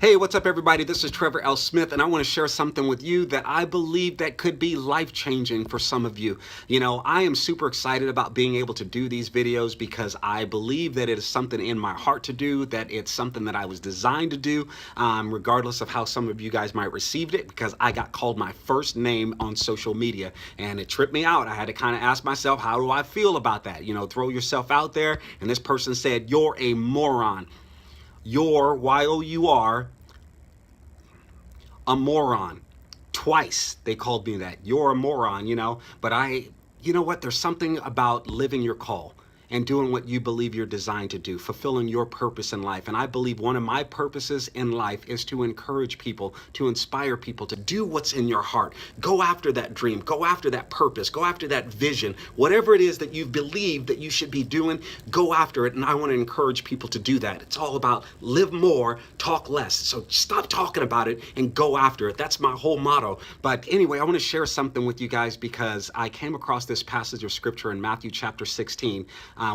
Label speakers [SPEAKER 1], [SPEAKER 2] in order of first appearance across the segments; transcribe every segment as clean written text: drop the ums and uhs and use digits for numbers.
[SPEAKER 1] Hey, what's up everybody? This is Trevor L. Smith and I want to share something with you that I believe that could be life-changing for some of you. You know, I am super excited about being able to do these videos because I believe that it is something in my heart to do, that it's something that I was designed to do, regardless of how some of you guys might receive it, because I got called my first name on social media and it tripped me out. I had to kind of ask myself, how do I feel about that? You know, throw yourself out there, and this person said, "You're a moron." You're, Y-O-U-R, a moron. Twice they called me that. You're a moron, you know. But you know what? There's something about living your call and doing what you believe you're designed to do, fulfilling your purpose in life. And I believe one of my purposes in life is to encourage people, to inspire people to do what's in your heart. Go after that dream, go after that purpose, go after that vision. Whatever it is that you believe that you should be doing, go after it. And I want to encourage people to do that. It's all about live more, talk less. So stop talking about it and go after it. That's my whole motto. But anyway, I want to share something with you guys because I came across this passage of scripture in Matthew chapter 16,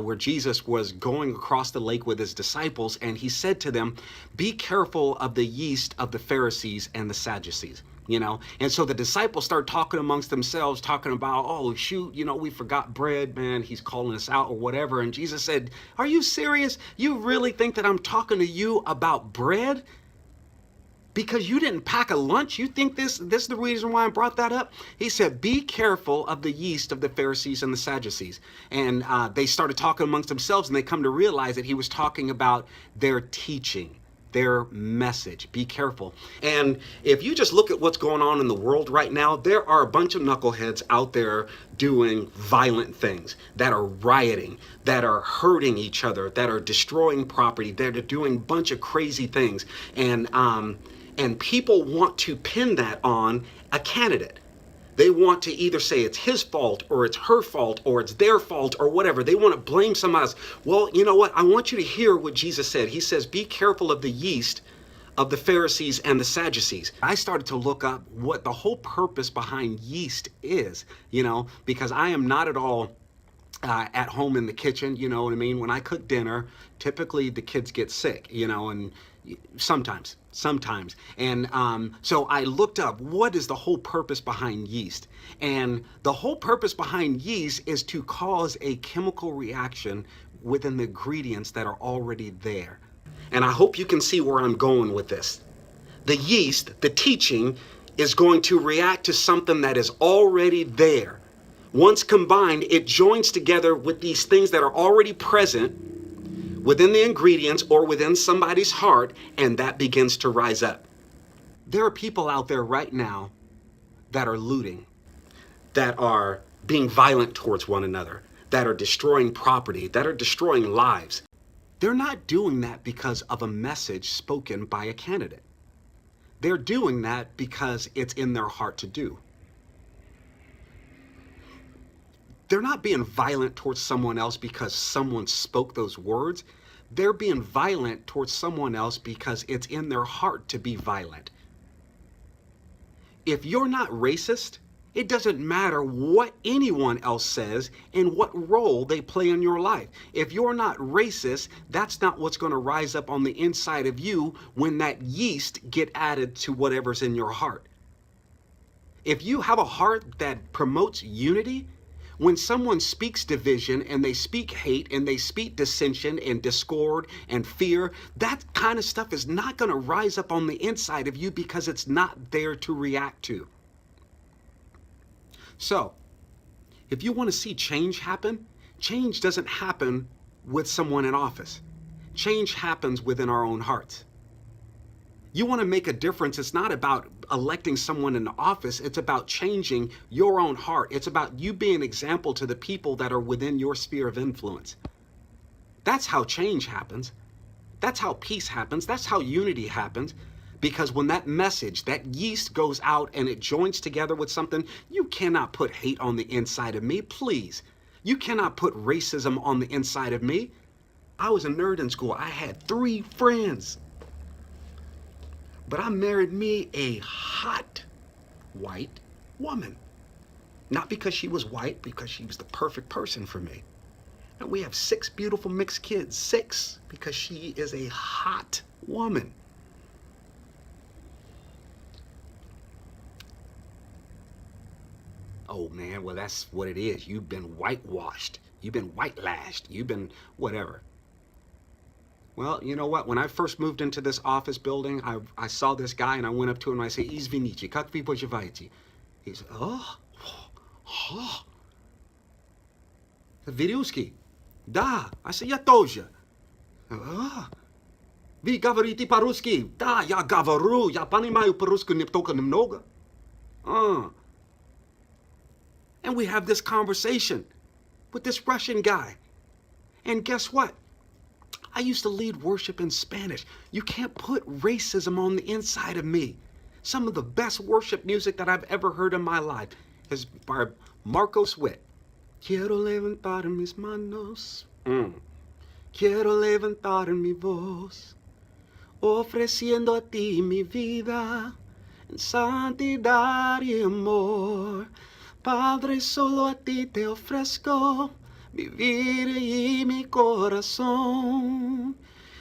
[SPEAKER 1] where Jesus was going across the lake with his disciples, and he said to them, "Be careful of the yeast of the Pharisees and the Sadducees." You know, and so the disciples start talking amongst themselves, talking about, "Oh shoot, you know, we forgot bread, man, he's calling us out," or whatever. And Jesus said, "Are you serious? You really think that I'm talking to you about bread? Because you didn't pack a lunch? You think this is the reason why I brought that up?" He said, "Be careful of the yeast of the Pharisees and the Sadducees." And they started talking amongst themselves, and they come to realize that he was talking about their teaching, their message. Be careful. And if you just look at what's going on in the world right now, there are a bunch of knuckleheads out there doing violent things, that are rioting, that are hurting each other, that are destroying property, that are doing a bunch of crazy things. And people want to pin that on a candidate. They want to either say it's his fault or it's her fault or it's their fault or whatever. They want to blame somebody else. Well, you know what? I want you to hear what Jesus said. He says, "Be careful of the yeast of the Pharisees and the Sadducees." I started to look up what the whole purpose behind yeast is, you know, because I am not at all at home in the kitchen, you know what I mean? When I cook dinner, typically the kids get sick, you know, and sometimes. And so I looked up what is the whole purpose behind yeast. And the whole purpose behind yeast is to cause a chemical reaction within the ingredients that are already there. And I hope you can see where I'm going with this. The yeast, the teaching, is going to react to something that is already there. Once combined, it joins together with these things that are already present within the ingredients or within somebody's heart, and that begins to rise up. There are people out there right now that are looting, that are being violent towards one another, that are destroying property, that are destroying lives. They're not doing that because of a message spoken by a candidate. They're doing that because it's in their heart to do. They're not being violent towards someone else because someone spoke those words. They're being violent towards someone else because it's in their heart to be violent. If you're not racist, it doesn't matter what anyone else says and what role they play in your life. If you're not racist, that's not what's going to rise up on the inside of you when that yeast get added to whatever's in your heart. If you have a heart that promotes unity, when someone speaks division and they speak hate and they speak dissension and discord and fear, that kind of stuff is not going to rise up on the inside of you because it's not there to react to. So, if you want to see change happen, change doesn't happen with someone in office. Change happens within our own hearts. You want to make a difference. It's not about electing someone in the office. It's about changing your own heart. It's about you being an example to the people that are within your sphere of influence. That's how change happens. That's how peace happens. That's how unity happens. Because when that message, that yeast goes out and it joins together with something, you cannot put hate on the inside of me, please. You cannot put racism on the inside of me. I was a nerd in school. I had 3 friends. But I married me a hot white woman. Not because she was white, because she was the perfect person for me. And we have 6 beautiful mixed kids. 6, because she is a hot woman. Oh man, well that's what it is. You've been whitewashed. You've been whitelashed. You've been whatever. Well, you know what? When I first moved into this office building, I saw this guy and I went up to him and I said, Izvinichi, как вы поживаете? He said, oh, Viruski. Да. I said, я тоже. Вы говорите по-русски? Да, я говорю. Я понимаю по-русски только немного. And we have this conversation with this Russian guy. And guess what? I used to lead worship in Spanish. You can't put racism on the inside of me. Some of the best worship music that I've ever heard in my life is by Marcos Witt. Quiero levantar mis manos. Quiero levantar mi voz. Ofreciendo a ti mi vida en santidad y amor. Padre, solo a ti te ofrezco mi vida y mi corazón,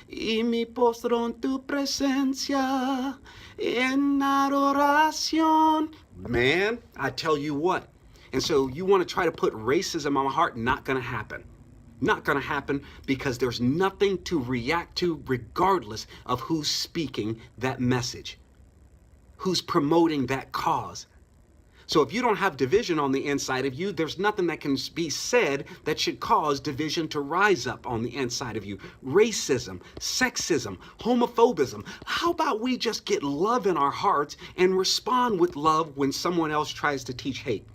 [SPEAKER 1] y mi postro en tu presencia en adoración. Man, I tell you what. And so you want to try to put racism on my heart? Not going to happen. Not going to happen, because there's nothing to react to regardless of who's speaking that message, who's promoting that cause. So if you don't have division on the inside of you, there's nothing that can be said that should cause division to rise up on the inside of you. Racism, sexism, homophobism. How about we just get love in our hearts and respond with love when someone else tries to teach hate?